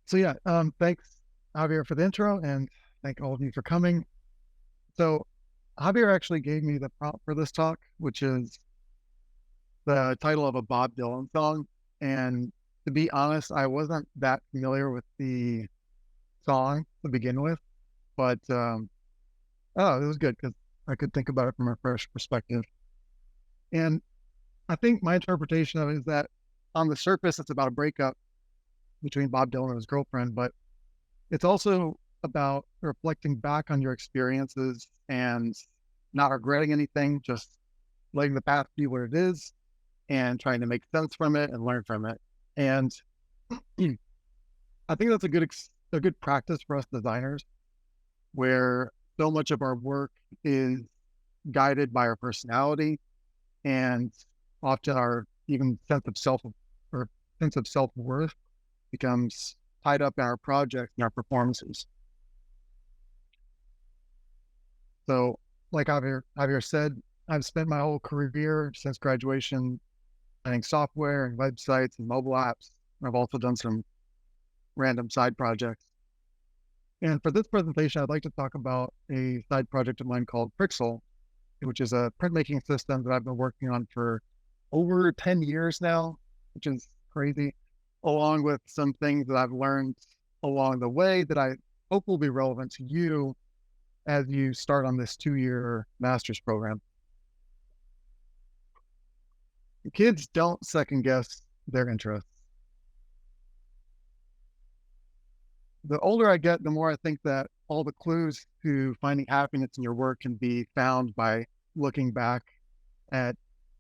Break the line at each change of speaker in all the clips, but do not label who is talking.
So yeah, thanks Javier for the intro, and thank all of you for coming. So Javier actually gave me the prompt for this talk, which is the title of a Bob Dylan song. And to be honest, I wasn't that familiar with the song to begin with, but oh, it was good because I could think about it from a fresh perspective. And I think my interpretation of it is that on the surface, it's about a breakup between Bob Dylan and his girlfriend, but it's also about reflecting back on your experiences and not regretting anything, just letting the past be what it is and trying to make sense from it and learn from it. And I think that's a good practice for us designers, where so much of our work is guided by our personality and often our even sense of self worth becomes tied up in our projects and our performances. So, like Javier said, I've spent my whole career since graduation designing software and websites and mobile apps. I've also done some random side projects. And for this presentation, I'd like to talk about a side project of mine called Prixel, which is a printmaking system that I've been working on for over 10 years now, which is crazy, along with some things that I've learned along the way that I hope will be relevant to you as you start on this 2-year master's program. Kids don't second guess their interests. The older I get, the more I think that all the clues to finding happiness in your work can be found by looking back at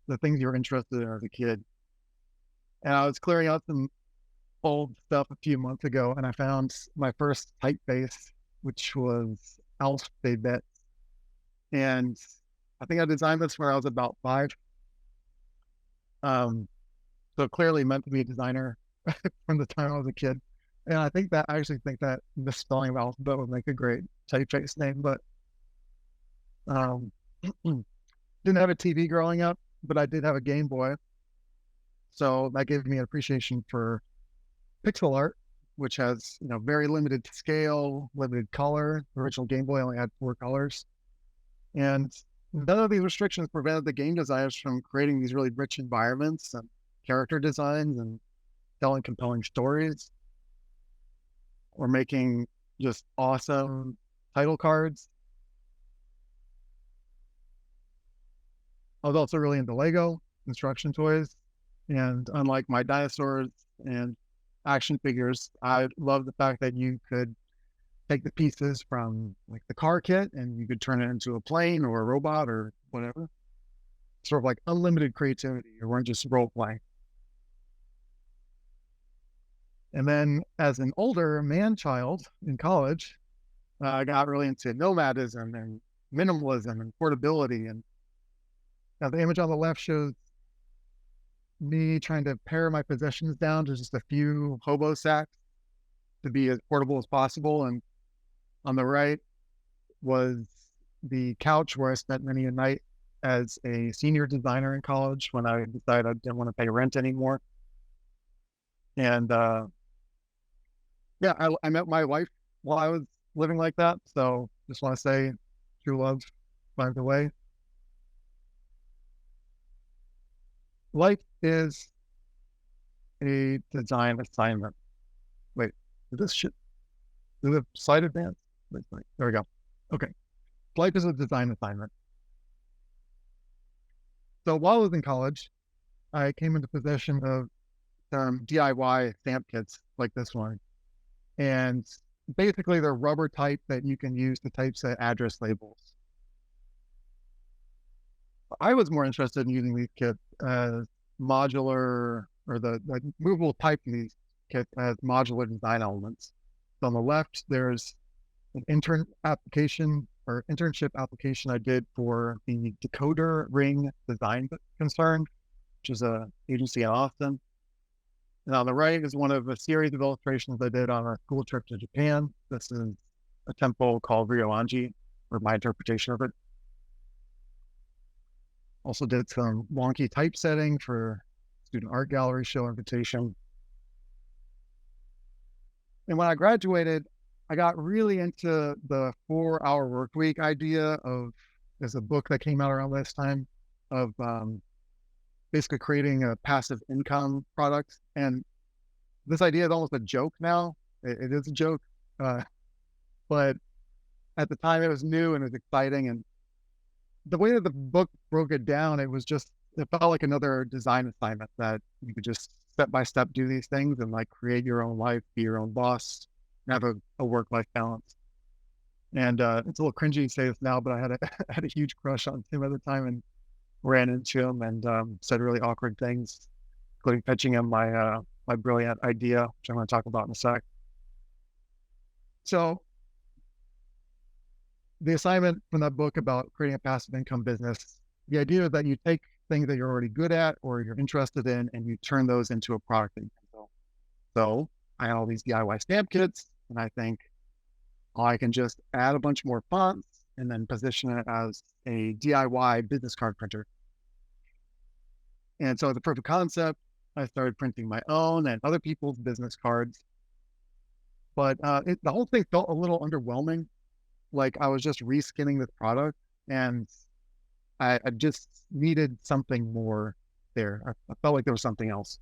the things you were interested in as a kid. And I was clearing out some old stuff a few months ago, and I found my first typeface, which was alphabet. And I think I designed this when I was about 5. So clearly meant to be a designer from the time I was a kid. And I actually think that misspelling of alphabet would make a great typeface name, but didn't have a TV growing up, but I did have a Game Boy. So that gave me an appreciation for pixel art, which has, very limited scale, limited color. The original Game Boy only had 4 colors. And none of these restrictions prevented the game designers from creating these really rich environments and character designs and telling compelling stories or making just awesome title cards. I was also really into Lego construction toys. And unlike my dinosaurs and action figures, I love the fact that you could take the pieces from like the car kit and you could turn it into a plane or a robot or whatever. Sort of like unlimited creativity. You weren't just role playing. And then as an older man child in college, I got really into nomadism and minimalism and portability. And now the image on the left shows me trying to pare my possessions down to just a few hobo sacks to be as portable as possible. And on the right was the couch where I spent many a night as a senior designer in college when I decided I didn't want to pay rent anymore. And yeah, I met my wife while I was living like that. So just want to say true love finds a way. Life is a design assignment. Wait, did the slide advance? Wait, there we go. Okay. Life is a design assignment. So while I was in college, I came into possession of some DIY stamp kits like this one. And basically they're rubber type that you can use to typeset address labels. I was more interested in using these kits as modular, or the movable type in these kits as modular design elements. So on the left, there's an internship application I did for the Decoder Ring Design Concern, which is an agency in Austin. And on the right is one of a series of illustrations I did on a school trip to Japan. This is a temple called Ryoanji, or my interpretation of it. Also did some wonky typesetting for student art gallery show invitation. And when I graduated, I got really into the 4-hour work week idea of, there's a book that came out around this time of basically creating a passive income product. And this idea is almost a joke now. It is a joke. Uh, but at the time it was new and it was exciting. And the way that the book broke it down, it felt like another design assignment that you could just step by step do these things and like create your own life, be your own boss, and have a work-life balance. And it's a little cringy to say this now, but I had a I had a huge crush on Tim at the time and ran into him and said really awkward things, including pitching him my brilliant idea, which I'm going to talk about in a sec. So the assignment from that book about creating a passive income business, the idea is that you take things that you're already good at or you're interested in, and you turn those into a product that you can sell. So I had all these DIY stamp kits, and I think, oh, I can just add a bunch more fonts and then position it as a DIY business card printer. And so the proof of concept, I started printing my own and other people's business cards. But the whole thing felt a little underwhelming. Like I was just reskinning this product, and I just needed something more there. I felt like there was something else.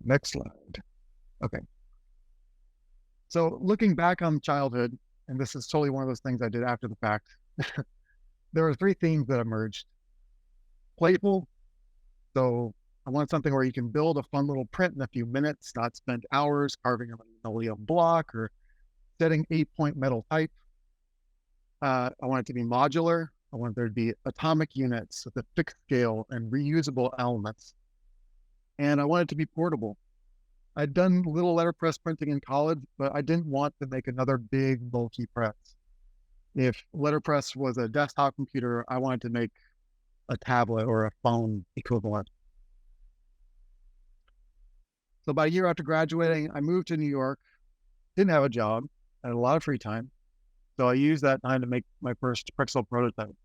Next slide. Okay. So looking back on childhood, and this is totally one of those things I did after the fact, there were three themes that emerged. Playful. So I wanted something where you can build a fun little print in a few minutes, not spend hours carving a linoleum block or setting 8-point metal type. I want it to be modular. I want there to be atomic units with a fixed scale and reusable elements. And I want it to be portable. I'd done little letterpress printing in college, but I didn't want to make another big, bulky press. If letterpress was a desktop computer, I wanted to make a tablet or a phone equivalent. So about a year after graduating, I moved to New York, didn't have a job, had a lot of free time. So I used that time to make my first Prixel prototype.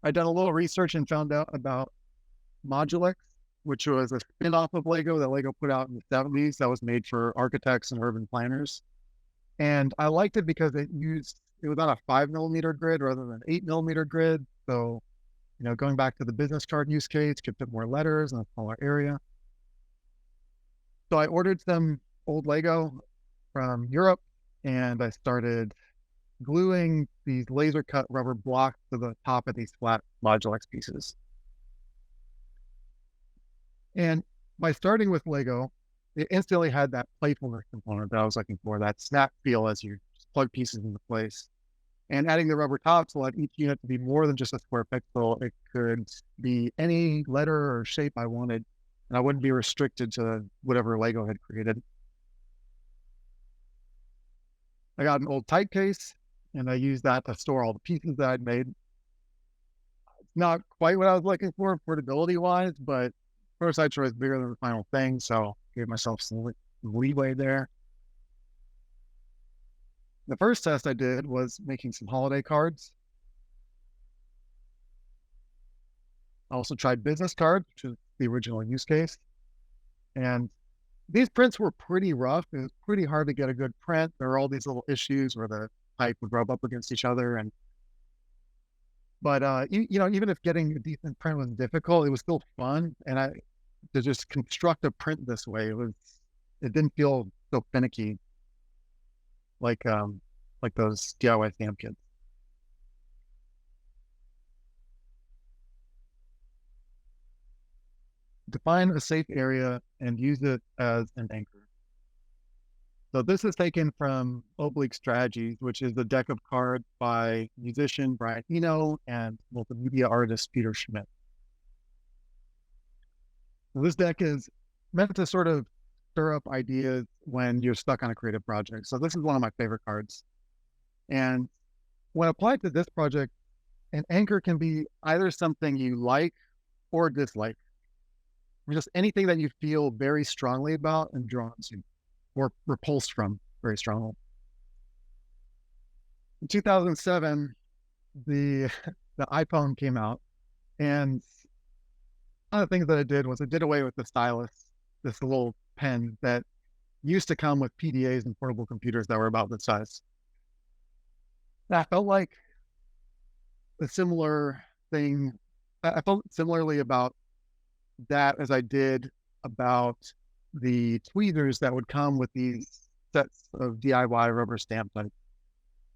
I'd done a little research and found out about modular, which was a spin-off of Lego that Lego put out in the 70s that was made for architects and urban planners. And I liked it because it was on a 5mm grid rather than 8mm grid. So, going back to the business card use case, could fit more letters in a smaller area. So I ordered some old Lego from Europe, and I started gluing these laser cut rubber blocks to the top of these flat Modulex pieces. And by starting with Lego, it instantly had that playfulness component that I was looking for, that snap feel as you just plug pieces into place. And adding the rubber tops allowed each unit to be more than just a square pixel. It could be any letter or shape I wanted, and I wouldn't be restricted to whatever Lego had created. I got an old type case, and I used that to store all the pieces that I'd made. It's not quite what I was looking for portability-wise, but prototypes were bigger than the final thing, so gave myself some leeway there. The first test I did was making some holiday cards. I also tried business cards, which is the original use case. And these prints were pretty rough. It was pretty hard to get a good print. There were all these little issues where the type would rub up against each other. But even if getting a decent print was difficult, it was still fun. And to just construct a print this way, it didn't feel so finicky like those DIY stamp kits. Define a safe area and use it as an anchor. So this is taken from Oblique Strategies, which is the deck of cards by musician Brian Eno and multimedia artist Peter Schmidt. So this deck is meant to sort of stir up ideas when you're stuck on a creative project. So this is one of my favorite cards. And when applied to this project, an anchor can be either something you like or dislike. Just anything that you feel very strongly about and drawn to, or repulsed from very strongly. In 2007, the iPhone came out, and one of the things that it did was it did away with the stylus, this little pen that used to come with PDAs and portable computers that were about this size. I felt like a similar thing. I felt similarly about that as I did about the tweezers that would come with these sets of DIY rubber stamp type.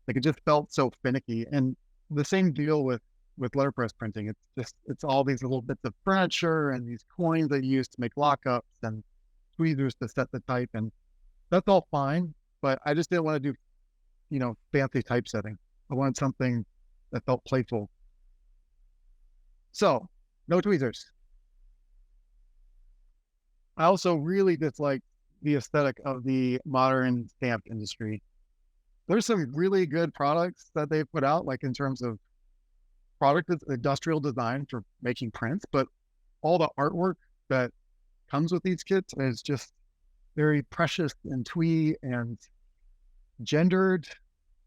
Like it just felt so finicky. And the same deal with letterpress printing. It's all these little bits of furniture and these coins that you use to make lockups and tweezers to set the type, and that's all fine. But I just didn't want to do, fancy typesetting. I wanted something that felt playful. So, no tweezers. I also really dislike the aesthetic of the modern stamp industry. There's some really good products that they've put out, like in terms of product industrial design for making prints, but all the artwork that comes with these kits is just very precious and twee and gendered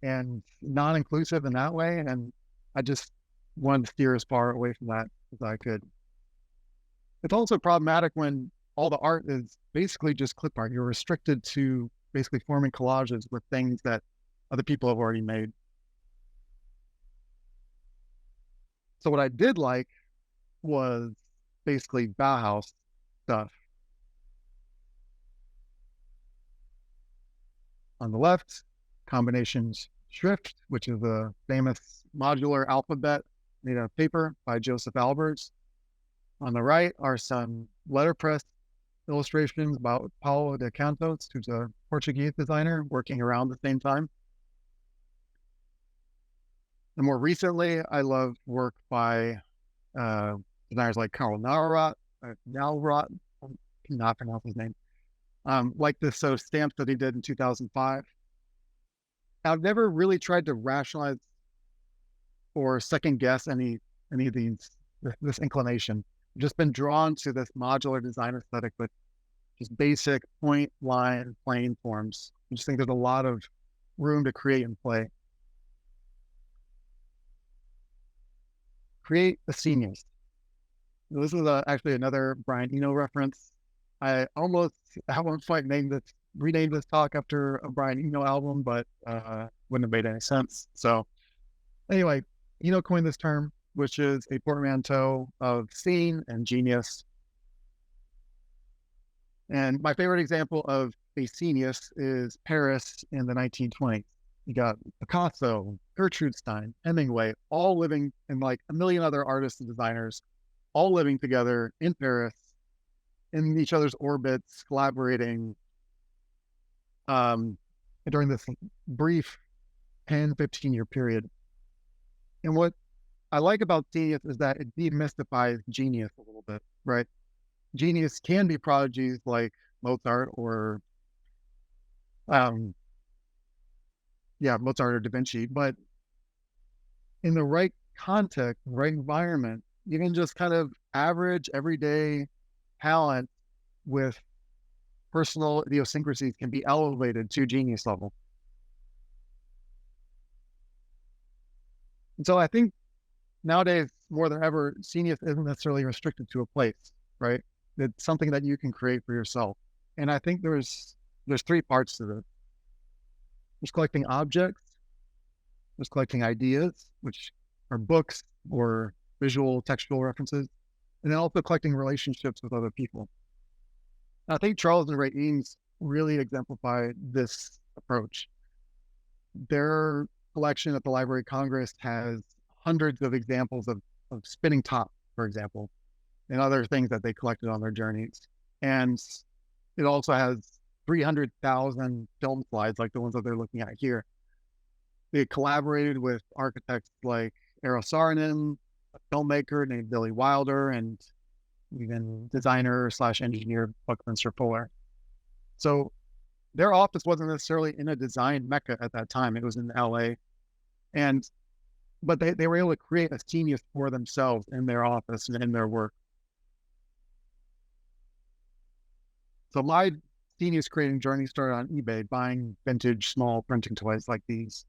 and non-inclusive in that way. And I just wanted to steer as far away from that as I could. It's also problematic when all the art is basically just clip art. You're restricted to basically forming collages with things that other people have already made. So what I did like was basically Bauhaus stuff. On the left, combinations Schrift, which is a famous modular alphabet made out of paper by Joseph Albers. On the right are some letterpress illustrations about Paulo de Cantos, who's a Portuguese designer working around the same time. And more recently, I love work by designers like Karl Naurot, I cannot pronounce his name, like this stamp that he did in 2005. I've never really tried to rationalize or second guess any of this inclination. I've just been drawn to this modular design aesthetic with just basic point, line, plane forms. I just think there's a lot of room to create and play. Create a scenius. This is actually another Brian Eno reference. I almost at one point renamed this talk after a Brian Eno album, but wouldn't have made any sense. So anyway, Eno coined this term, which is a portmanteau of scene and genius. And my favorite example of a scenius is Paris in the 1920s. You got Picasso, Gertrude Stein, Hemingway, all living, and like a million other artists and designers, all living together in Paris, in each other's orbits, collaborating during this brief 10, 15-year period. And what I like about genius is that it demystifies genius a little bit, right? Genius can be prodigies like Mozart or Mozart or Da Vinci, but in the right context, right environment, you can just kind of average everyday talent with personal idiosyncrasies can be elevated to genius level. And so I think nowadays, more than ever, genius isn't necessarily restricted to a place, right? It's something that you can create for yourself. And I think there's three parts to this. There's collecting objects, there's collecting ideas, which are books or visual textual references, and then also collecting relationships with other people. And I think Charles and Ray Eames really exemplify this approach. Their collection at the Library of Congress has hundreds of examples of spinning top, for example, and other things that they collected on their journeys. And it also has 300,000 film slides like the ones that they're looking at here. They collaborated with architects like Eero Saarinen, a filmmaker named Billy Wilder, and even designer/engineer Buckminster Fuller. So their office wasn't necessarily in a design mecca at that time. It was in LA. But they were able to create a genius for themselves in their office and in their work. So my genius creating journey started on eBay, buying vintage small printing toys like these.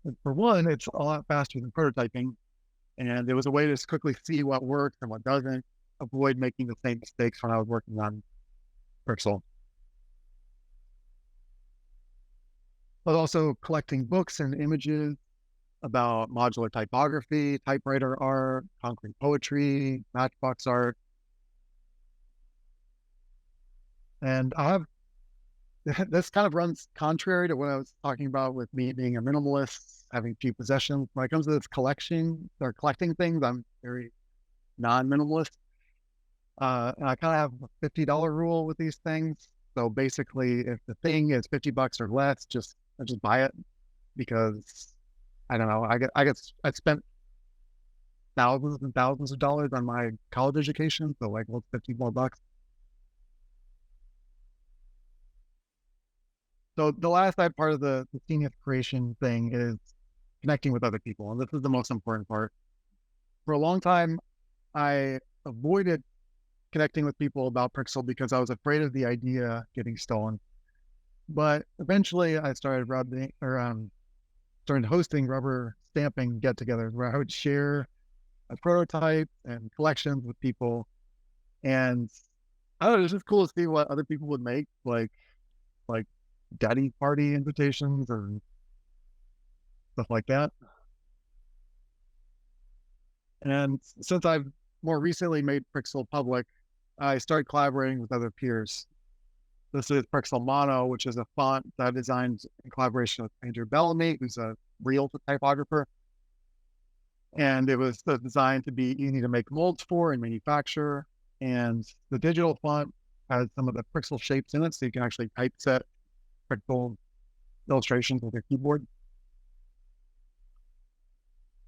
And for one, it's a lot faster than prototyping. And it was a way to just quickly see what works and what doesn't. avoid making the same mistakes when I was working on Prixel. I was also collecting books and images about modular typography, typewriter art, concrete poetry, matchbox art. And I have this kind of runs contrary to what I was talking about with me being a minimalist, having few possessions. When it comes to this collection or collecting things, I'm very non-minimalist. And I kind of have a $50 rule with these things. So basically, if the thing is $50 or less, I just buy it because I don't know. I spent thousands and thousands of dollars on my college education. So like, what's 50 more bucks? So the last part of the scenius creation thing is connecting with other people. And this is the most important part. For a long time, I avoided connecting with people about Prixel because I was afraid of the idea getting stolen. But eventually I started hosting rubber stamping get-togethers where I would share a prototype and collections with people. And I don't know, it's just cool to see what other people would make, like daddy party invitations or stuff like that. And since I've more recently made Prixel public, I started collaborating with other peers. This is Prixel Mono, which is a font that I designed in collaboration with Andrew Bellamy, who's a real typographer. And it was designed to be easy to make molds for and manufacture. And the digital font has some of the Prixel shapes in it, so you can actually typeset Prixel illustrations with your keyboard.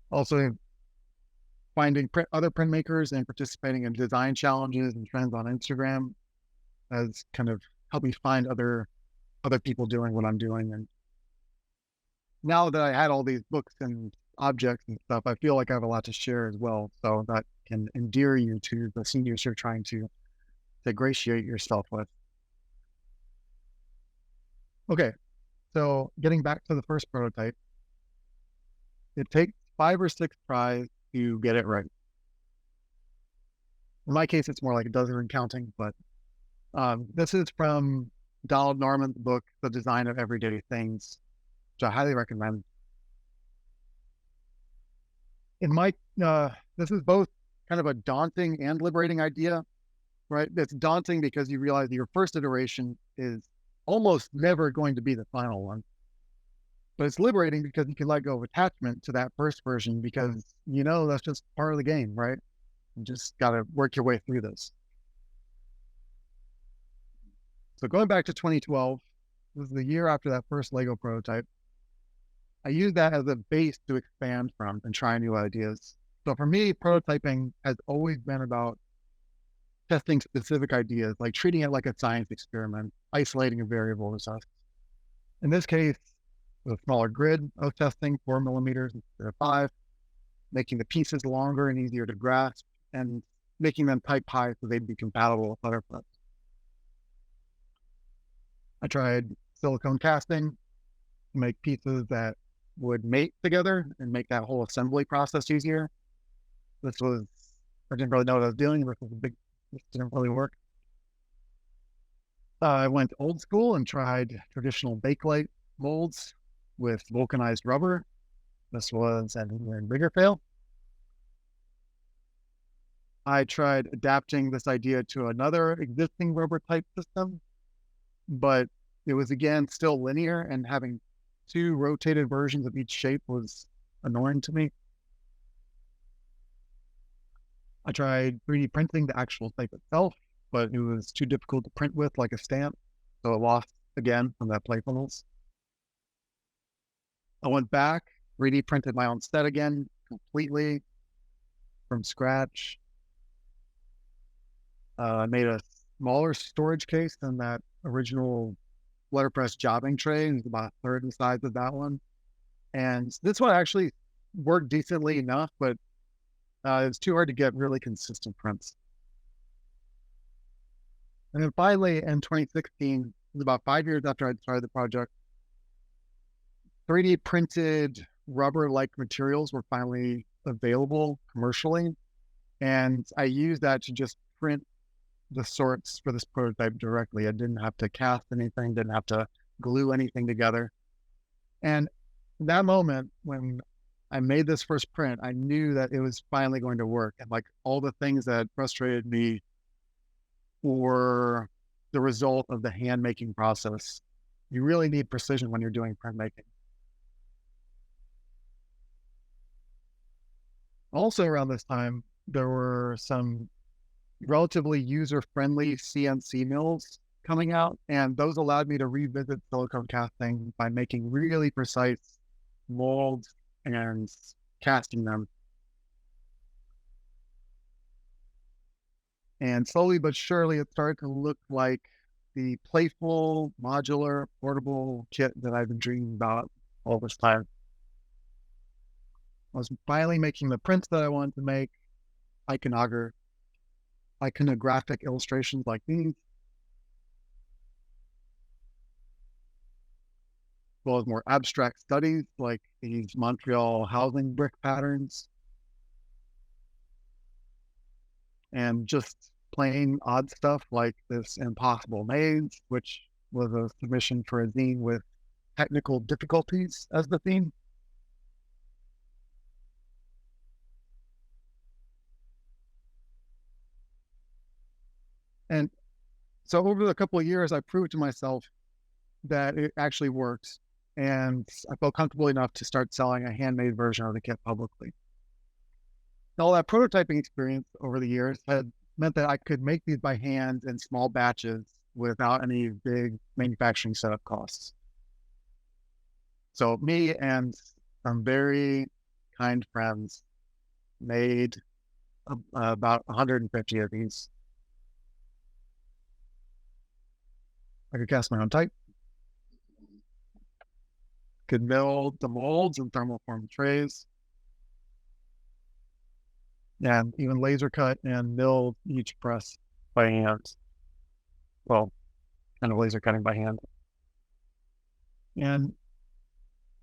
Also, finding other printmakers and participating in design challenges and trends on Instagram has kind of helped me find other people doing what I'm doing. And now that I had all these books and objects and stuff, I feel like I have a lot to share as well. So that can endear you to the seniors you're trying to ingratiate yourself with. Okay, so getting back to the first prototype, it takes 5 or 6 tries to get it right. In my case, it's more like a dozen and counting, but this is from Donald Norman's book, The Design of Everyday Things, which I highly recommend. This is both kind of a daunting and liberating idea, right? It's daunting because you realize your first iteration is almost never going to be the final one. But it's liberating because you can let go of attachment to that first version because that's just part of the game, right? You just got to work your way through this. So going back to 2012, this is the year after that first Lego prototype. I use that as a base to expand from and try new ideas. So for me, prototyping has always been about testing specific ideas, like treating it like a science experiment, isolating a variable to test. In this case, with a smaller grid, I was testing 4 millimeters instead of 5, making the pieces longer and easier to grasp, and making them type high so they'd be compatible with letterpress. I tried silicone casting to make pieces that would mate together and make that whole assembly process easier. I didn't really know what I was doing. This didn't really work. I went old school and tried traditional bakelite molds with vulcanized rubber. This was an even bigger fail. I tried adapting this idea to another existing rubber type system, but it was again still linear, and having 2 rotated versions of each shape was annoying to me. I tried 3D printing the actual type itself, but it was too difficult to print with like a stamp, so it lost again from that playfulness. I went back, 3D printed my own set again, completely from scratch. I made a smaller storage case than that original letterpress jobbing tray. It was about a third the size of that one. And this one actually worked decently enough, but it's too hard to get really consistent prints. And then finally, in 2016, it was about 5 years after I'd started the project, 3D printed rubber-like materials were finally available commercially. And I used that to just print the sorts for this prototype directly. I didn't have to cast anything, didn't have to glue anything together. And that moment when I made this first print, I knew that it was finally going to work. And like all the things that frustrated me were the result of the hand making process. You really need precision when you're doing printmaking. Also around this time, there were some relatively user-friendly CNC mills coming out, and those allowed me to revisit silicone casting by making really precise molds and casting them. And slowly but surely, it started to look like the playful, modular, portable kit that I've been dreaming about all this time. I was finally making the prints that I wanted to make, iconographic illustrations like these, as well as more abstract studies like these Montreal housing brick patterns, and just plain odd stuff like this impossible maze, which was a submission for a zine with technical difficulties as the theme. And so over the couple of years, I proved to myself that it actually works. And I felt comfortable enough to start selling a handmade version of the kit publicly. All that prototyping experience over the years had meant that I could make these by hand in small batches without any big manufacturing setup costs. So me and some very kind friends made about 150 of these. I could cast my own type, could mill the molds in thermoform trays, and even laser cut and mill each press by hand. Well, kind of laser cutting by hand. And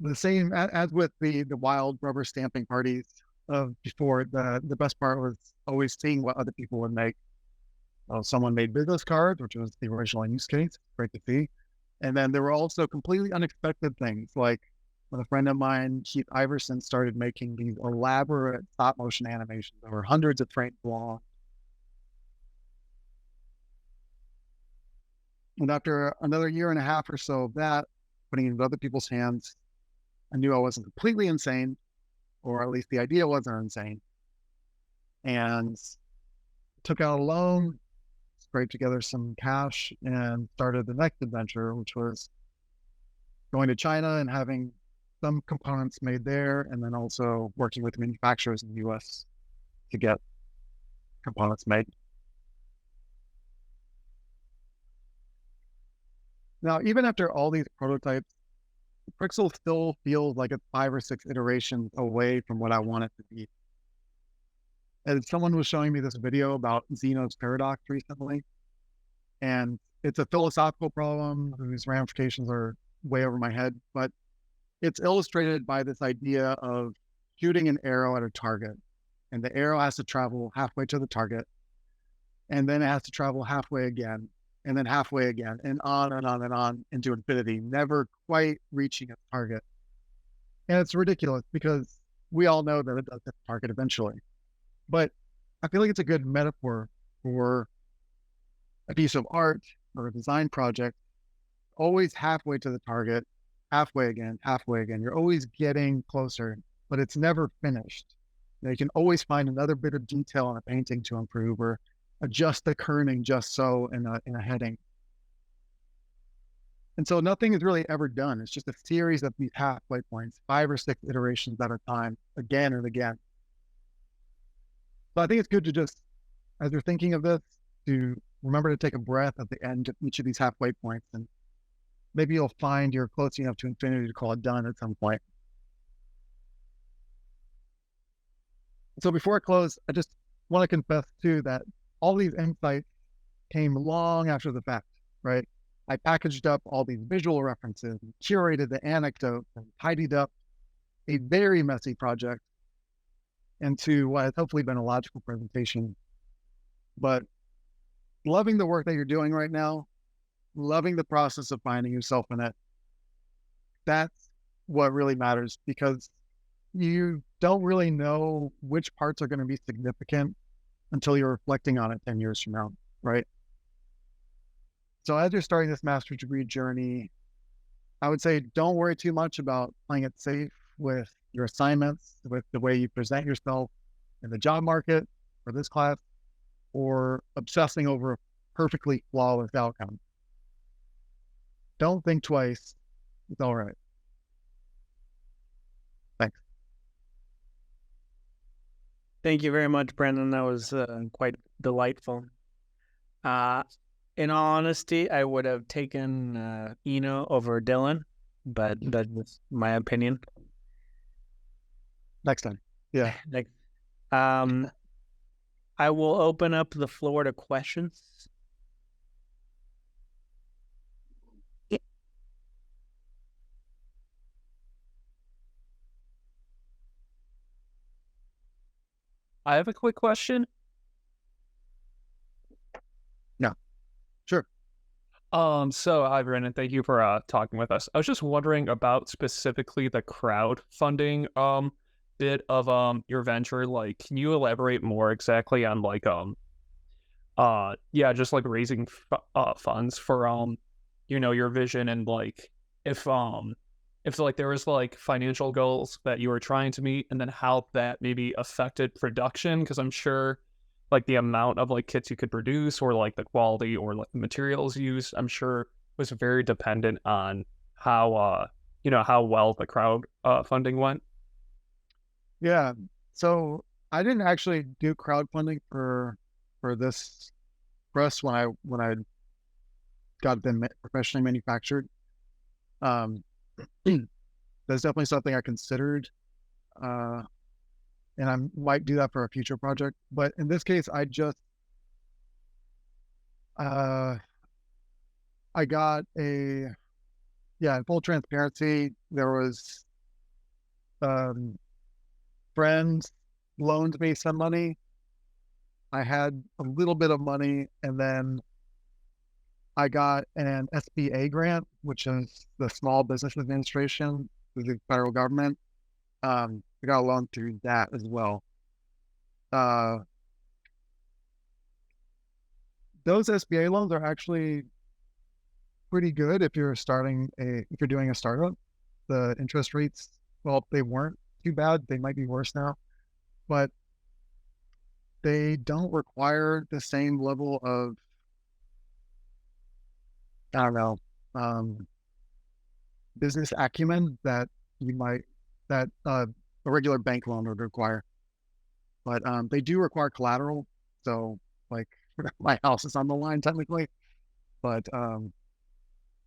the same as with the wild rubber stamping parties of before, the best part was always seeing what other people would make. Someone made business cards, which was the original use case. Great to see. And then there were also completely unexpected things, like when a friend of mine, Keith Iverson, started making these elaborate stop motion animations that were hundreds of frames long. And after another year and a half or so of that, putting it into other people's hands, I knew I wasn't completely insane, or at least the idea wasn't insane. And took out a loan, scraped together some cash, and started the next adventure, which was going to China and having some components made there, and then also working with manufacturers in the US to get components made. Now, even after all these prototypes, Prixel still feels like it's 5 or 6 iterations away from what I want it to be. And someone was showing me this video about Zeno's paradox recently, and it's a philosophical problem whose ramifications are way over my head, but it's illustrated by this idea of shooting an arrow at a target, and the arrow has to travel halfway to the target, and then it has to travel halfway again, and then halfway again, and on and on and on into infinity, never quite reaching its target. And it's ridiculous because we all know that it does hit the target eventually. But I feel like it's a good metaphor for a piece of art or a design project, always halfway to the target, halfway again, halfway again. You're always getting closer, but it's never finished. You can always find another bit of detail in a painting to improve, or adjust the kerning just so in a heading. And so nothing is really ever done. It's just a series of these halfway points, 5 or 6 iterations at a time, again and again. So I think it's good to just, as you're thinking of this, to remember to take a breath at the end of each of these halfway points, and maybe you'll find you're close enough to infinity to call it done at some point. So before I close, I just want to confess too that all these insights came long after the fact, right? I packaged up all these visual references, and curated the anecdotes, and tidied up a very messy project. into what has hopefully been a logical presentation. But loving the work that you're doing right now, loving the process of finding yourself in it, that's what really matters, because you don't really know which parts are going to be significant until you're reflecting on it 10 years from now, right? So as you're starting this master's degree journey, I would say don't worry too much about playing it safe with your assignments, with the way you present yourself in the job market for this class, or obsessing over a perfectly flawless outcome. Don't think twice. It's all right. Thanks.
Thank you very much, Brandon. That was quite delightful. In all honesty, I would have taken Eno over Dylan, but that's my opinion.
Next time. Yeah.
I will open up the floor to questions.
I have a quick question.
No. Sure.
So hi, Brandon. Thank you for talking with us. I was just wondering about specifically the crowdfunding bit of your venture. Like, can you elaborate more exactly on like just like raising funds for your vision, and like if like there was like financial goals that you were trying to meet, and then how that maybe affected production, because I'm sure like the amount of like kits you could produce, or like the quality, or like the materials used, I'm sure was very dependent on how how well the crowd funding went.
Yeah. So I didn't actually do crowdfunding for this press when I got them professionally manufactured. That's definitely something I considered, and I might do that for a future project. But in this case, I just I got in full transparency, there was friends loaned me some money. I had a little bit of money, and then I got an SBA grant, which is the Small Business Administration through the federal government. I got a loan through that as well. Those SBA loans are actually pretty good if you're doing a startup. The interest rates, well, they weren't too bad. They might be worse now, but they don't require the same level of, I don't know, business acumen that a regular bank loan would require. But they do require collateral. So like my house is on the line technically. But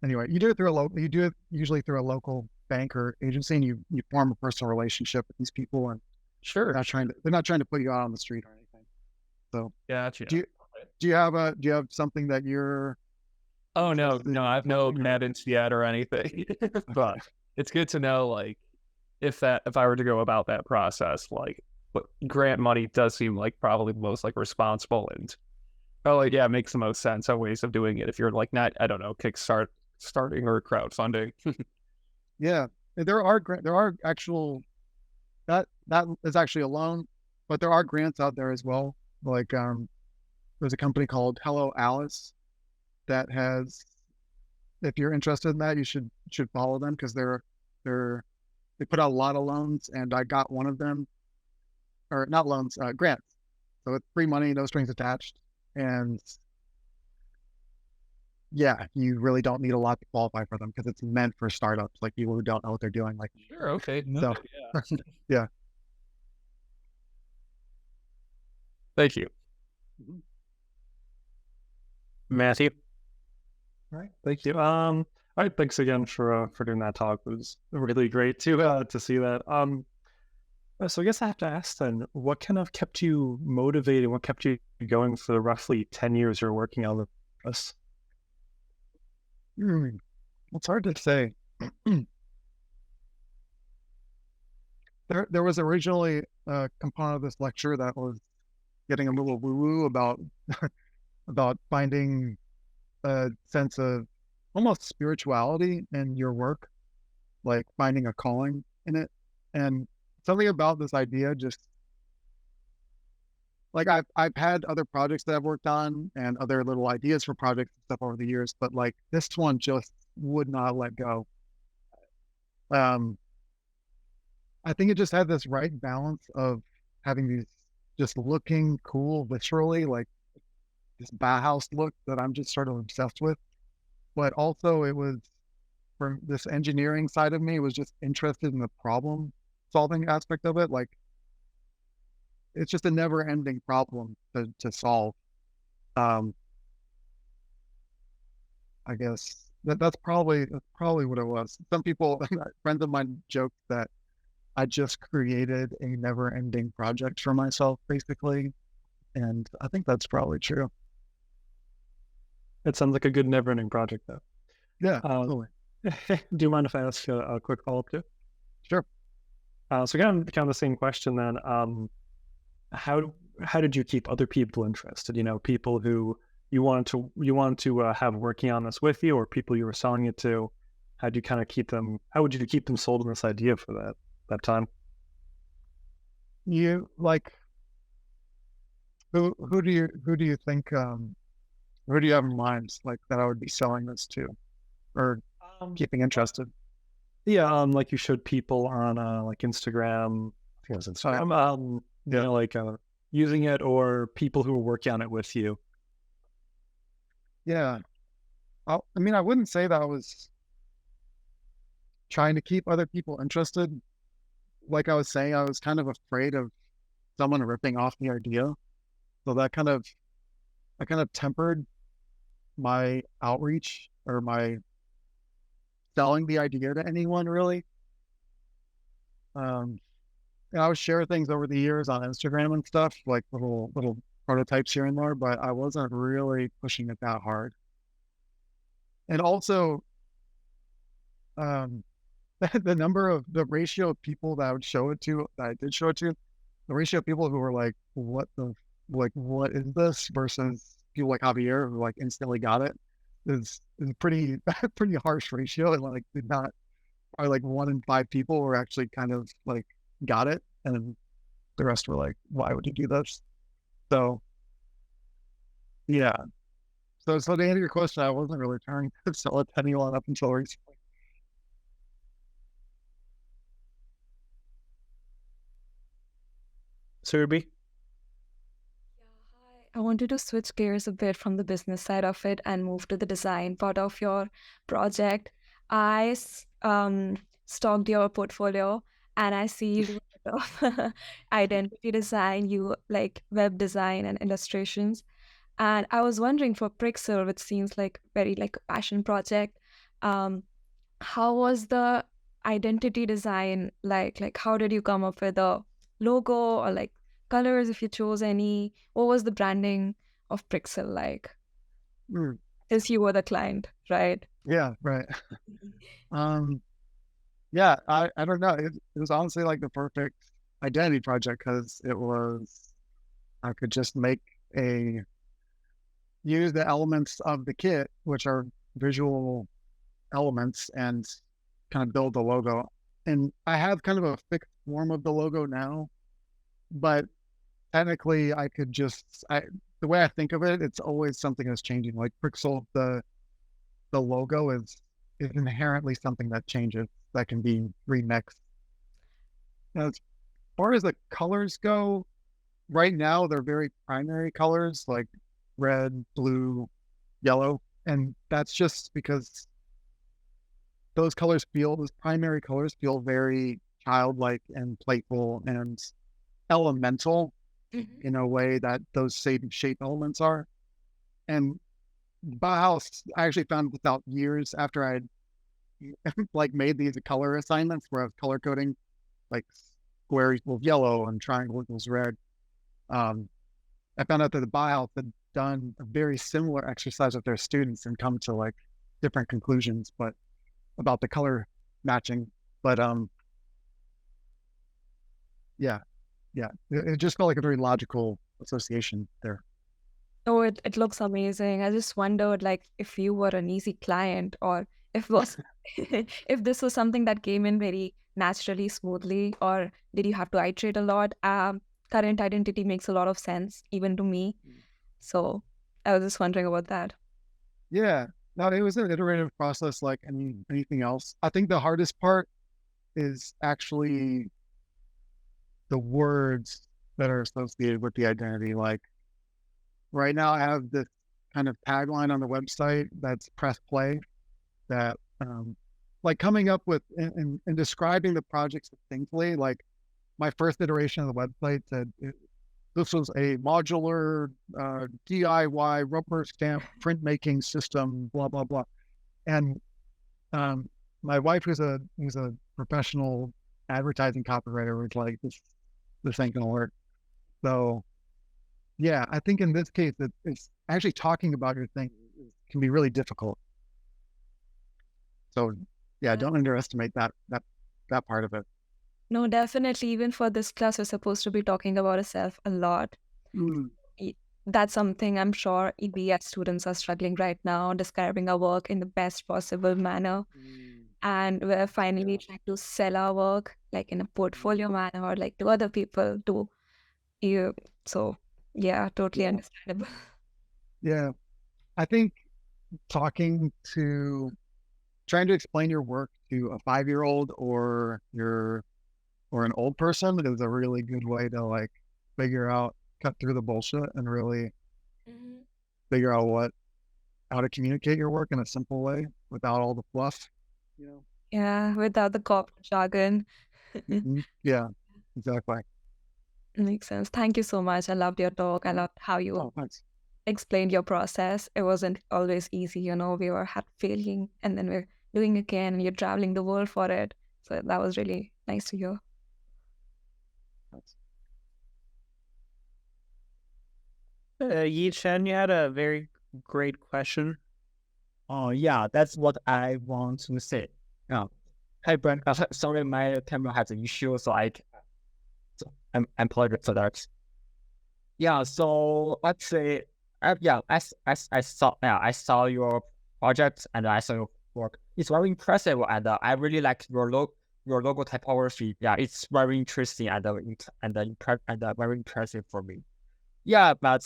anyway, you do it usually through a local bank or agency, and you form a personal relationship with these people, and
Sure.
they're not trying to put you out on the street or anything. So
Gotcha.
do you have something that you're
Oh no, I've no guidance yet or anything. But it's good to know, like, if I were to go about that process, like, but grant money does seem like probably the most like responsible, and it makes the most sense of ways of doing it if you're like not, I don't know, starting or crowdfunding.
Yeah, there are actual that is actually a loan, but there are grants out there as well. Like there's a company called Hello Alice that has, if you're interested in that, you should follow them, because they put out a lot of loans, and I got one of them, or not loans, grants. So it's free money, no strings attached, and yeah, you really don't need a lot to qualify for them, because it's meant for startups, like people who don't know what they're doing. Like,
Sure, okay,
so, yeah.
Thank you,
Matthew.
All right, thank you. All right, thanks again for doing that talk. It was really great to see that. So I guess I have to ask then, what kind of kept you motivated? What kept you going for the roughly 10 years you're working on this?
It's hard to say. there was originally a component of this lecture that was getting a little woo-woo about about finding a sense of almost spirituality in your work, like finding a calling in it. And something about this idea just like I've had other projects that I've worked on and other little ideas for projects and stuff over the years, but like this one just would not let go. Um, I think it just had this right balance of having these just looking cool viscerally, like this Bauhaus look that I'm just sort of obsessed with. But also it was from this engineering side of me was just interested in the problem solving aspect of it. Like it's just a never ending problem to solve. Um, I guess that's probably what it was. Some people, friends of mine, joke that I just created a never ending project for myself, basically, and I think that's probably true.
It sounds like a good never-ending project, though.
Yeah,
Uh,
totally.
do you mind if I ask a quick follow-up too?
Sure.
So kind of the same question then. How did you keep other people interested? You know, people who you wanted to have working on this with you, or people you were selling it to. How do you kind of keep them? How would you keep them sold on this idea for that time?
You like who do you think who do you have in mind like that I would be selling this to or keeping interested?
Yeah, like you showed people on like Instagram. I think it was Instagram. You
Yeah.
know, like using it, or people who were working on it with you.
Yeah. I mean, I wouldn't say that I was trying to keep other people interested. Like I was saying, I was kind of afraid of someone ripping off the idea. So I kind of tempered my outreach or my selling the idea to anyone really. Um, and I would share things over the years on Instagram and stuff, like little prototypes here and there, but I wasn't really pushing it that hard. And also, um, the ratio of people that I would show it to, that I did show it to, the ratio of people who were like, what is this versus people like Javier who like instantly got it is pretty, pretty harsh ratio. And like, did not, probably like 1 in 5 people were actually kind of like got it. And the rest were like, why would you do this? So, yeah. So to answer your question, I wasn't really trying to sell it to anyone up until recently.
Surby?
I wanted to switch gears a bit from the business side of it and move to the design part of your project. I stalked your portfolio and I see you do a lot of identity design, you like web design and illustrations. And I was wondering for Prixel, which seems like very like a passion project, um, how was the identity design like? Like, how did you come up with a logo or like colors if you chose any? What was the branding of Prixel like?
Mm,
Since you were the client, right?
yeah, right. Yeah, I don't know. It was honestly like the perfect identity project because I could just use the elements of the kit, which are visual elements, and kind of build the logo. And I have kind of a fixed form of the logo now, but technically the way I think of it, it's always something that's changing. Like Prixel, the logo is inherently something that changes, that can be remixed. Now, as far as the colors go, right now they're very primary colors like red, blue, yellow. And that's just because those primary colors feel very childlike and playful and elemental in a way that those same shape elements are. And Bauhaus, I actually found this out years after I'd like made these color assignments where I was color coding like square equals yellow and triangle equals red. I found out that the Bauhaus had done a very similar exercise with their students and come to like different conclusions, but about the color matching. But yeah, it just felt like a very logical association there.
Oh, it looks amazing. I just wondered, like, if you were an easy client, or if was if this was something that came in very naturally, smoothly, or did you have to iterate a lot? Current identity makes a lot of sense, even to me. So I was just wondering about that.
Yeah, no, it was an iterative process like anything else. I think the hardest part is actually the words that are associated with the identity. Like right now, I have this kind of tagline on the website that's press play. That like coming up with and describing the project succinctly. Like my first iteration of the website said this was a modular DIY rubber stamp printmaking system, blah blah blah. And my wife, who's a professional advertising copywriter, was like, this ain't gonna work. So yeah, I think in this case, it's actually talking about your thing can be really difficult. So yeah, don't underestimate that part of it.
No, definitely. Even for this class, we're supposed to be talking about ourselves a lot.
Mm.
That's something I'm sure EBS students are struggling right now, describing our work in the best possible manner. And we're finally trying to sell our work like in a portfolio manner, or like to other people too. So yeah, totally understandable.
Yeah, I think trying to explain your work to a 5-year-old or an old person is a really good way to like cut through the bullshit and really figure out how to communicate your work in a simple way without all the fluff.
Yeah, without the corporate jargon.
Yeah, exactly.
Makes sense. Thank you so much. I loved your talk. I loved how you
Thanks.
explained your process. It wasn't always easy, we were failing and then we're doing again, and you're traveling the world for it. So that was really nice to hear.
Thanks.
Yi Chen, you had a very great question.
Oh yeah, that's what I want to say. Hey Brent, sorry, my camera has an issue, so I'm apologize for that. Yeah, so let's say, as I saw your project and I saw your work. It's very impressive, and I really like your logo typography. Yeah, it's very interesting and very impressive for me. Yeah, but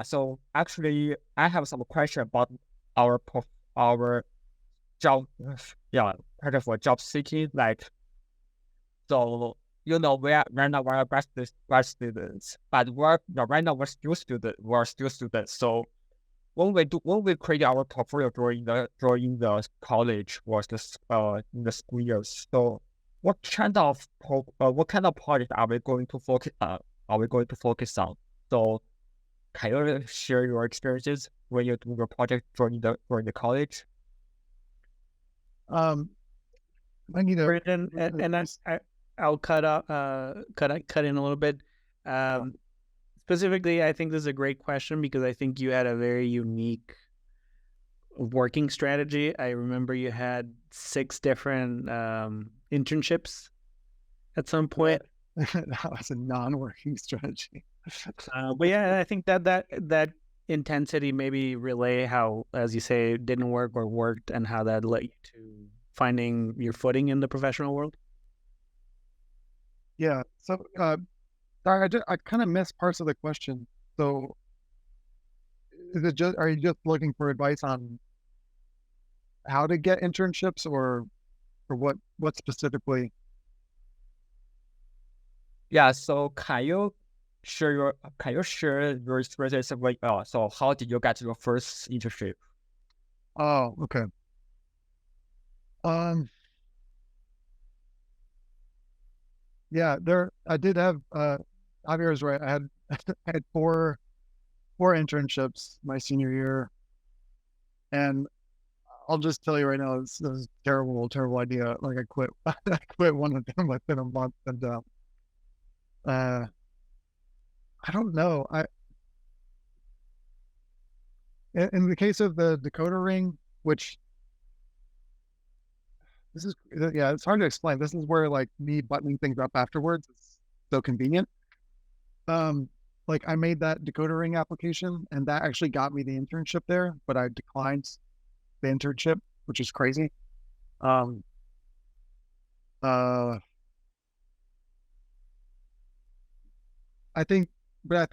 so actually, I have some question about our job. Kind of for job seeking. Like, so we are right now we're grad students, but right now we're still students. So when we create our portfolio during the college or in the school years, so what kind of project are we going to focus on? So can you share your experiences when you do your project during the college?
I need to.
Brandon, and I'll cut in a little bit. Specifically, I think this is a great question because I think you had a very unique working strategy. I remember you had 6 different internships at some point.
That was a non-working strategy.
But yeah, I think that intensity maybe relay how, as you say, it didn't work or worked, and how that led you to finding your footing in the professional world.
Yeah. So, sorry, I kind of missed parts of the question. So, are you just looking for advice on how to get internships, or what specifically?
Yeah. So can you share your experiences with so how did you get your first internship?
Oh, okay. Yeah, I did have Javier is right. I had four internships my senior year, and I'll just tell you right now, this is a terrible idea. Like I quit one of them within a month, and I don't know. In the case of the decoder ring, which this is yeah, it's hard to explain. This is where like me buttoning things up afterwards is so convenient. Like I made that decoder ring application, and that actually got me the internship there, but I declined the internship, which is crazy. Um, uh, I think, but I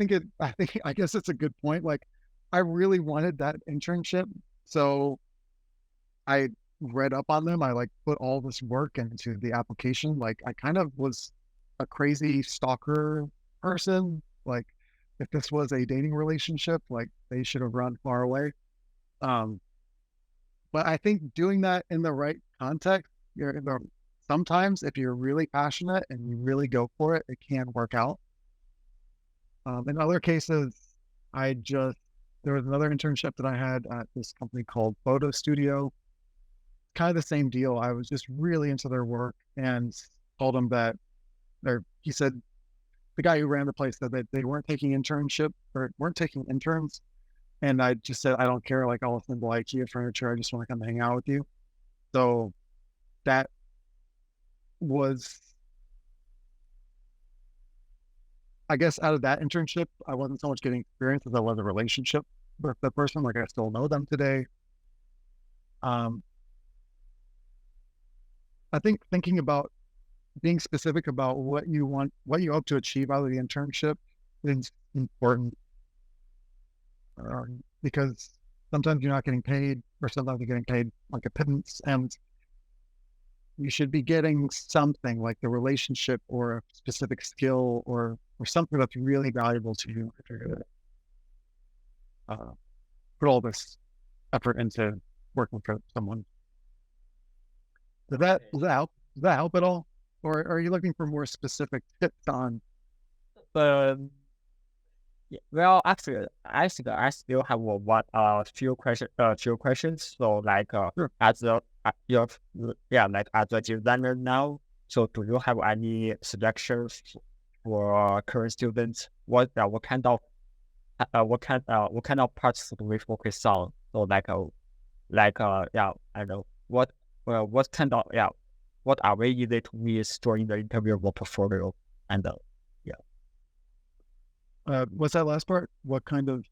guess it's a good point. Like, I really wanted that internship, so I read up on them. I like put all this work into the application. Like, I kind of was a crazy stalker person. Like, if this was a dating relationship, like they should have run far away. Um, but I think doing that in the right context, sometimes if you're really passionate and you really go for it, it can work out. In other cases, there was another internship that I had at this company called Photo Studio. Kind of the same deal. I was just really into their work and told them that, or he said, the guy who ran the place said that they weren't taking interns. And I just said, I don't care. Like, I'll assemble IKEA furniture. I just want to come hang out with you. So that was, I guess, out of that internship, I wasn't so much getting experience as I was a relationship with the person. Like, I still know them today. I think thinking about being specific about what you want, what you hope to achieve out of the internship is important, because sometimes you're not getting paid, or sometimes you're getting paid like a pittance, and you should be getting something like the relationship or a specific skill or something that's really valuable to you if you're going to put all this effort into working for someone. Does that help? Does that help at all? Or are you looking for more specific tips on?
Yeah, well, actually, I think I still have few questions. So, like,
Sure.
as a like as a designer now. So, do you have any suggestions for current students? What kind of parts do we focus on? So, I don't know what kind of what are we easy to miss during the interview or portfolio, and
What's that last part? What kind of?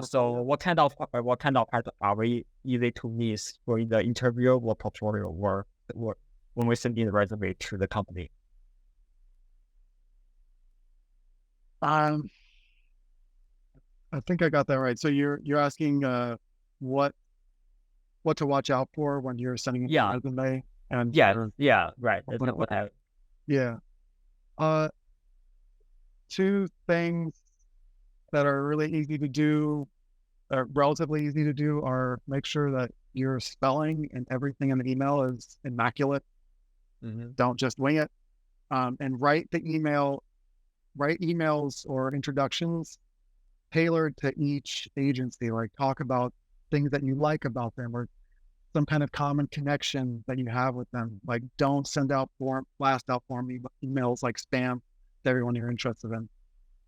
So what kind of part are we easy to miss during the interview or portfolio or when we send in the resume to the company?
I think I got that right. So you're asking what to watch out for when you're sending in your resume, and
Right.
Yeah. Two things that are really easy to do, relatively easy to do, are make sure that your spelling and everything in the email is immaculate. Don't just wing it. And write emails or introductions tailored to each agency. Like, talk about things that you like about them, or some kind of common connection that you have with them. Like, don't send out blast out form emails like spam to everyone you're interested in.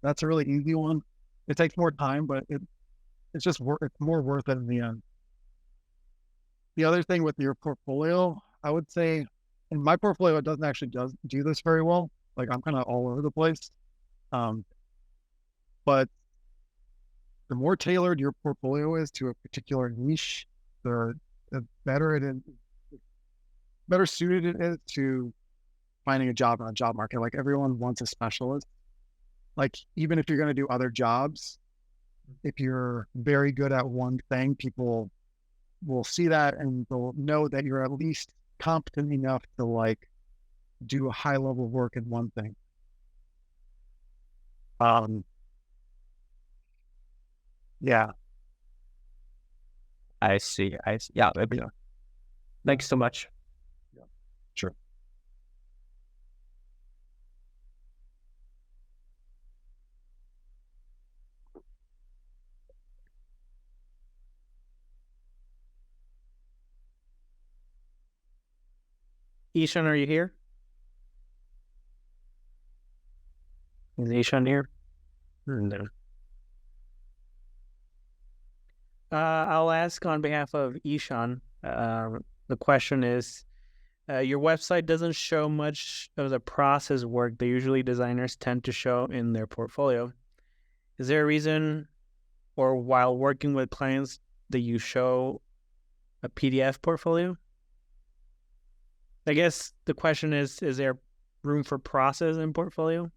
That's a really easy one. It takes more time, but it's just it's more worth it in the end. The other thing with your portfolio, I would say, in my portfolio, it doesn't actually do this very well. Like, I'm kind of all over the place. But the more tailored your portfolio is to a particular niche, the better it is, better suited it is to finding a job on a job market. Like, everyone wants a specialist. Like, even if you're going to do other jobs, if you're very good at one thing, people will see that and they'll know that you're at least competent enough to like do a high level work in one thing. Yeah.
I see. Yeah, maybe. Thanks so much.
Sure.
Ishan, are you here? Is Ishan here? No. I'll ask on behalf of Ishan. The question is, your website doesn't show much of the process work that usually designers tend to show in their portfolio. Is there a reason, or while working with clients, that you show a PDF portfolio? I guess the question is there room for process in portfolio?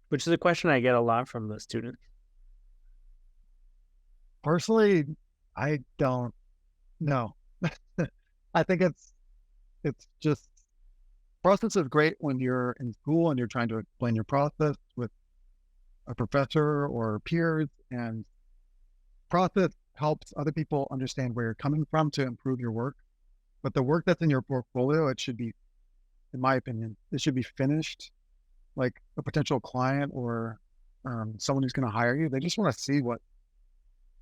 Which is a question I get a lot from the students.
Personally, I don't know. I think it's just, process is great when you're in school and you're trying to explain your process with a professor or peers, and process helps other people understand where you're coming from to improve your work. But the work that's in your portfolio, it should be, in my opinion, it should be finished. Like a potential client or someone who's going to hire you, they just want to see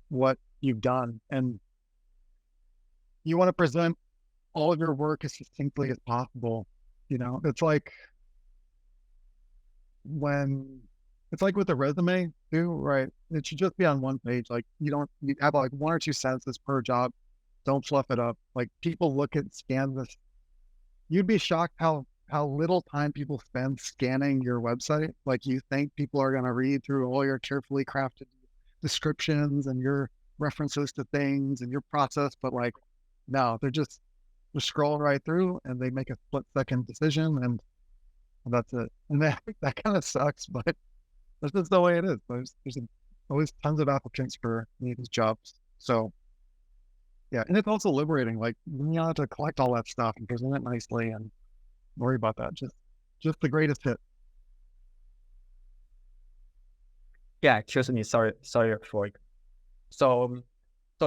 what you've done, and you want to present all of your work as succinctly as possible. It's like with a resume too, right? It should just be on one page. Like you have like 1 or 2 sentences per job. Don't fluff it up. Like people scan this. You'd be shocked how little time people spend scanning your website. Like you think people are going to read through all your carefully crafted descriptions and your references to things and your process, but like, no, they're just scroll right through and they make a split-second decision, and that's it. And that kind of sucks, but that's just the way it is. There's always tons of applicants for these jobs. So yeah, and it's also liberating. Like you have to collect all that stuff and present it nicely and worry about that. Just the greatest hit.
Yeah, excuse me. Sorry for it. So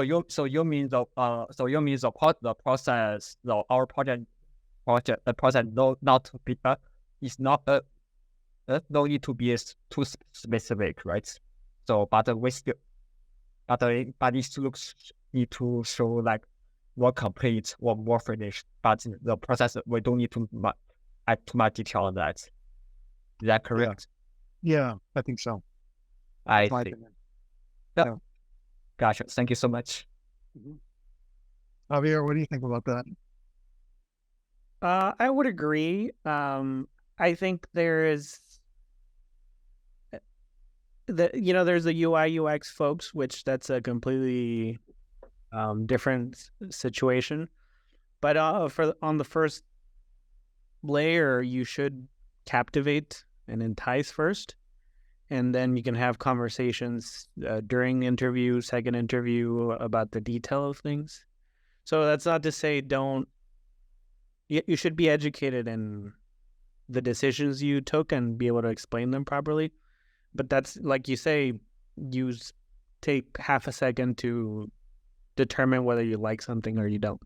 you mean the process, our project the process not be is not no need to be too specific, right? So but we still but it looks need to show like more complete or more finished. But the process we don't need to add too much detail on that. Is that correct?
Yeah, I think so.
I
My
see.
opinion.
Yeah. Gotcha. Thank you so much.
Javier, what do you think about that?
I would agree. I think there's there's the UI UX folks, which that's a completely different situation. But on the first layer, you should captivate and entice first, and then you can have conversations during the interview, second interview, about the detail of things. So that's not to say you should be educated in the decisions you took and be able to explain them properly. But that's, like you say, take half a second to determine whether you like something or you don't.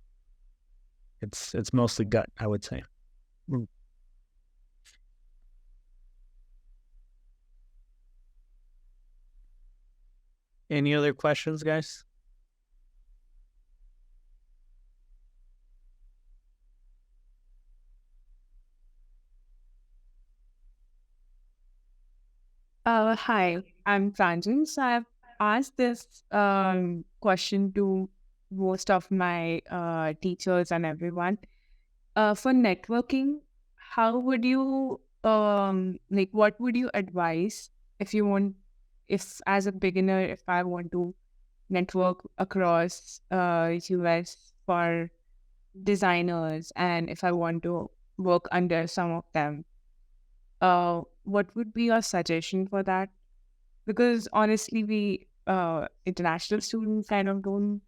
It's mostly gut, I would say. Any other questions, guys?
Hi, I'm Pranjal. So I've asked this question to most of my teachers and everyone. For networking, how would you what would you advise if as a beginner, if I want to network across US for designers, and if I want to work under some of them? What would be your suggestion for that? Because honestly, we international students kind of don't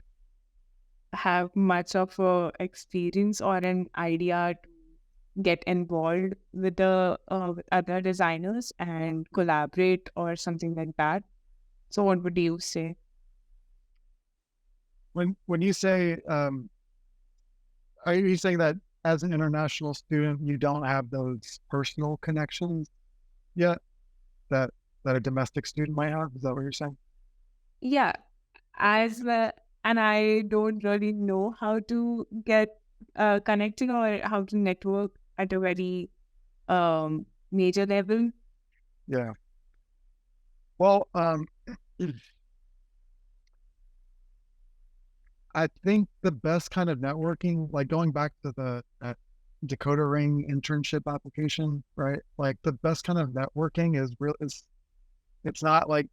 have much of a experience or an idea to get involved with with other designers and collaborate or something like that. So what would you say?
When you say, are you saying that as an international student, you don't have those personal connections yet that a domestic student might have? Is that what you're saying?
Yeah, as well, and I don't really know how to get connected or how to network at a very major level.
Yeah. Well, I think the best kind of networking, like going back to the Decoder Ring internship application, right? Like the best kind of networking is real. It's not like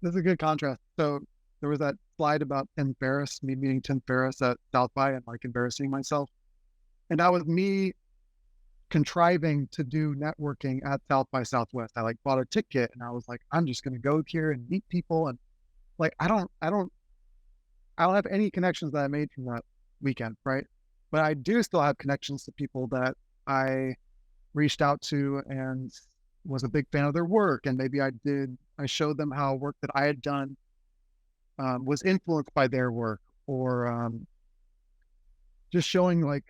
there's a good contrast. So there was that slide about Tim Ferriss, me meeting Tim Ferriss at South by and like embarrassing myself, and that was me contriving to do networking at South by Southwest. I like bought a ticket and I was like, I'm just going to go here and meet people. And like, I don't have any connections that I made from that weekend. Right. But I do still have connections to people that I reached out to and was a big fan of their work. And maybe I showed them how work that I had done was influenced by their work, or just showing like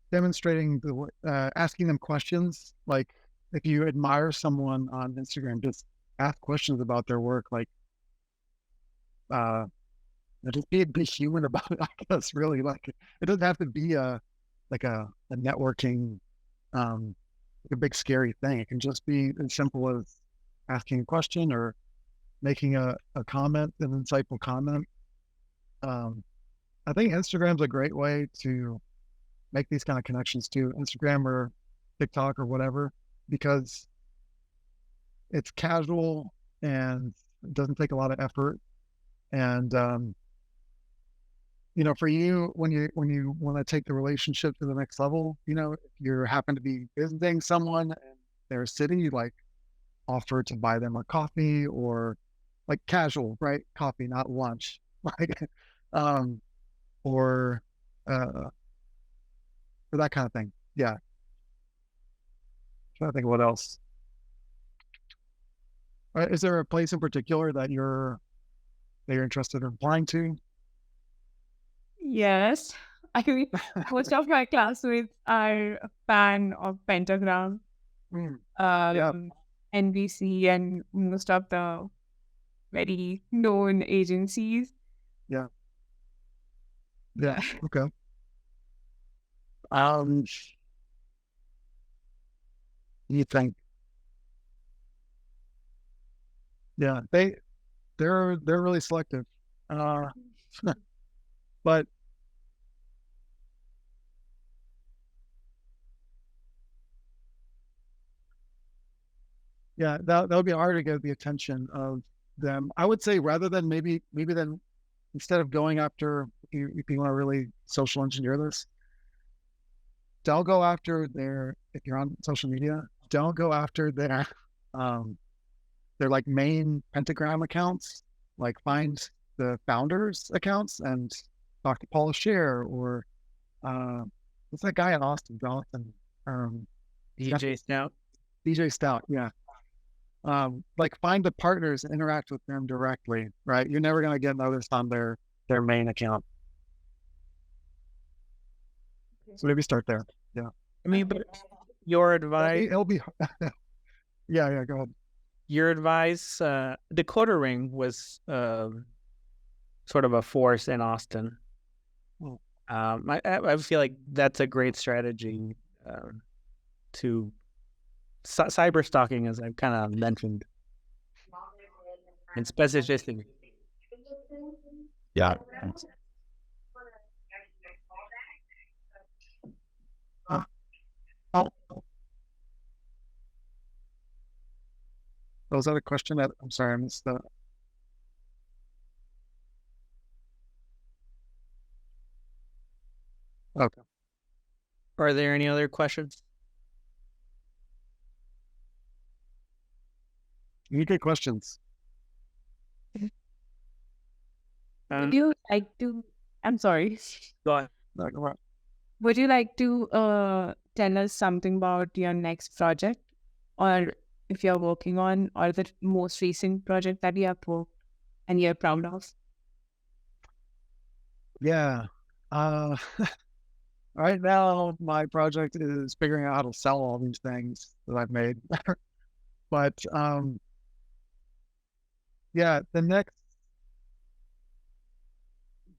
demonstrating asking them questions. Like if you admire someone on Instagram, just ask questions about their work. Like just be human about it, I guess. Really, like it doesn't have to be a networking like a big scary thing. It can just be as simple as asking a question or making a comment, an insightful comment. I think Instagram's a great way to make these kind of connections too, Instagram or TikTok or whatever, because it's casual and it doesn't take a lot of effort. And for you, when you want to take the relationship to the next level, if you happen to be visiting someone in their city, like offer to buy them a coffee, or like casual, right? Coffee, not lunch, like, or for that kind of thing. Yeah. Trying to think of what else. Is there a place in particular that you're interested in applying to?
Yes. I mean, most of my classmates are a fan of Pentagram,
Yeah.
NBC, and most of the very known agencies.
Yeah. Okay. You think? Yeah, they're really selective. But yeah, that would be hard to get the attention of them. I would say rather than maybe then, instead of going after, if you want to really social engineer this, don't go after if you're on social media, don't go after their like main Pentagram accounts. Like find the founders accounts and talk to Paul Scheer, or what's that guy in Austin, Jonathan?
DJ Snout.
DJ Stout, yeah. Like find the partners and interact with them directly, right? You're never gonna get noticed on their main account. So maybe start there. Yeah.
I mean, but your advice.
It'll be yeah, go ahead.
Your advice, Decoder Ring was sort of a force in Austin. I feel like that's a great strategy to cyber stalking, as I've kind of mentioned, and specificity.
Yeah.
Was that a question? I'm sorry, I missed that. Okay.
Are there any other questions?
Any good questions?
Would you like to? I'm sorry.
Go ahead.
No, go ahead.
Would you like to tell us something about your next project, or if you're working on, or the most recent project that you have worked and you're proud of?
Yeah. Right now, my project is figuring out how to sell all these things that I've made. But yeah, the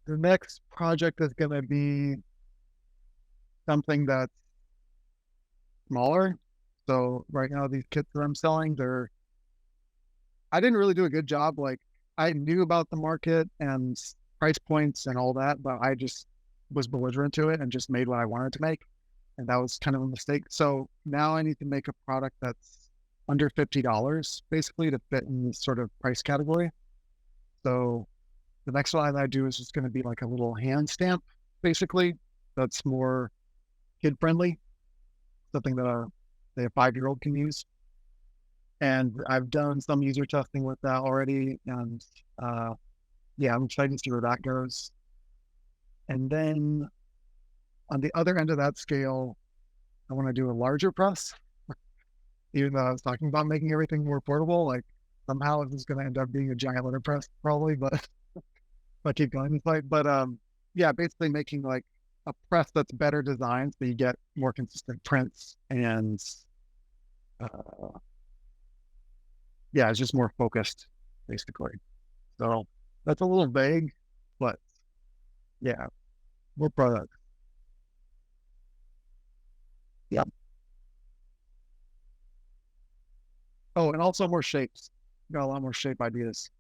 next project is going to be something that's smaller. So right now, these kits that I'm selling, I didn't really do a good job like I knew about the market and price points and all that, but I just was belligerent to it and just made what I wanted to make. And that was kind of a mistake. So now I need to make a product that's under $50 basically to fit in this sort of price category. So the next one I do is just going to be like a little hand stamp, basically, that's more kid friendly, something that a 5-year-old can use. And I've done some user testing with that already. And yeah, I'm excited to see where that goes. And then on the other end of that scale, I want to do a larger press. Even though I was talking about making everything more portable, like somehow this is going to end up being a giant letterpress probably, but if I keep going this way. But yeah, basically making like a press that's better designed so you get more consistent prints and yeah, it's just more focused basically. So that's a little vague, but yeah, more product. Yeah. Oh, and also more shapes. Got a lot more shape ideas.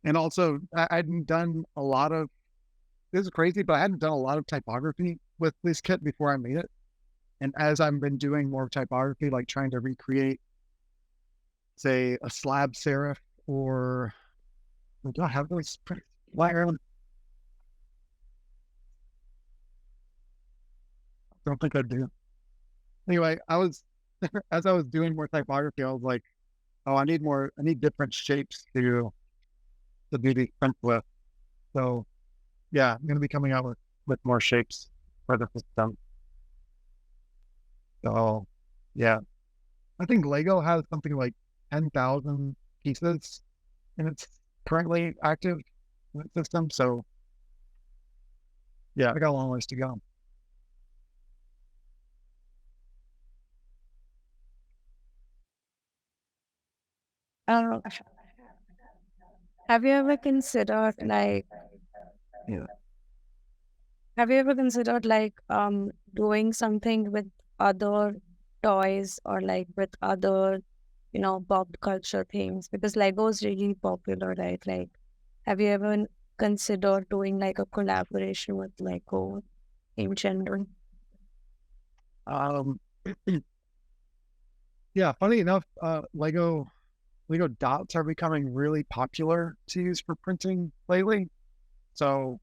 And also, I hadn't done a lot of, this is crazy, but I hadn't done a lot of typography with this kit before I made it. And as I've been doing more typography, like trying to recreate, say, a slab serif or, do I have those prints? I don't think I do. Anyway, I was, as I was doing more typography, I was like, oh, I need different shapes to do these prints with. So yeah, I'm going to be coming out with more shapes for the system. So yeah, I think Lego has something like 10,000 pieces and it's currently active in the system. So yeah, I got a long ways to go.
Have you ever considered doing something with other toys or like with other, pop culture things? Because Lego is really popular, right? Like, have you ever considered doing like a collaboration with Lego in general?
Yeah, funny enough, Lego dots are becoming really popular to use for printing lately. So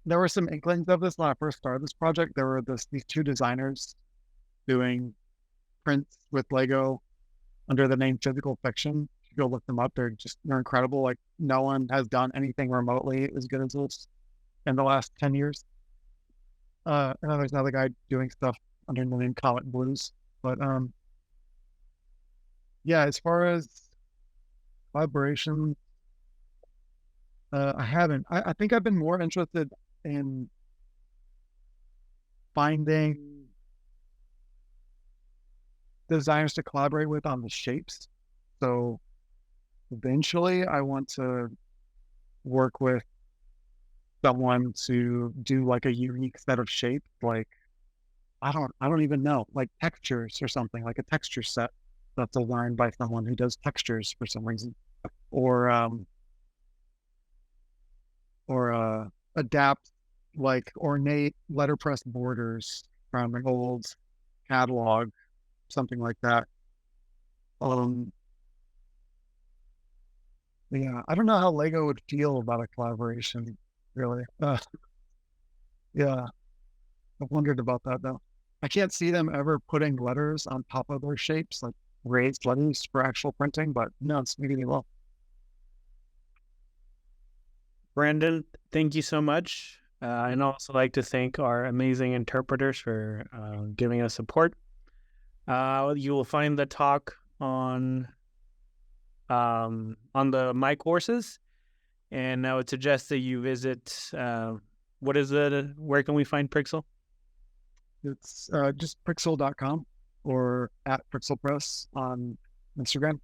there were some inklings of this when I first started this project. There were these two designers doing prints with Lego under the name Physical Fiction. You go look them up. They're incredible. Like no one has done anything remotely as good as this in the last 10 years. And then there's another guy doing stuff under the name Comet Blues. But yeah, as far as collaboration, I haven't. I think I've been more interested in finding designers to collaborate with on the shapes. So eventually I want to work with someone to do like a unique set of shapes. Like, I don't even know, like textures or something, like a texture set that's designed by someone who does textures for some reason, or adapt like ornate letterpress borders from an old catalog, something like that. Yeah, I don't know how Lego would feel about a collaboration, really. Yeah, I've wondered about that though. I can't see them ever putting letters on top of their shapes, like raised letters for actual printing, but no, it's maybe they will.
Brandon, thank you so much. I'd also like to thank our amazing interpreters for giving us support. You will find the talk on the My Courses, and I would suggest that you visit. What is it? Where can we find Prixel?
It's just Prixel.com or at Prixel Press on Instagram.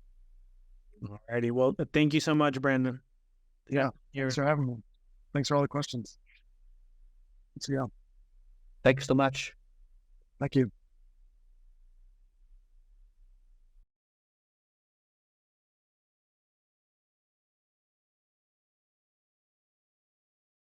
Alrighty. Well, thank you so much, Brandon.
Yeah. Thanks for having me. Thanks for all the questions. Let's go.
Thanks so much.
Thank you.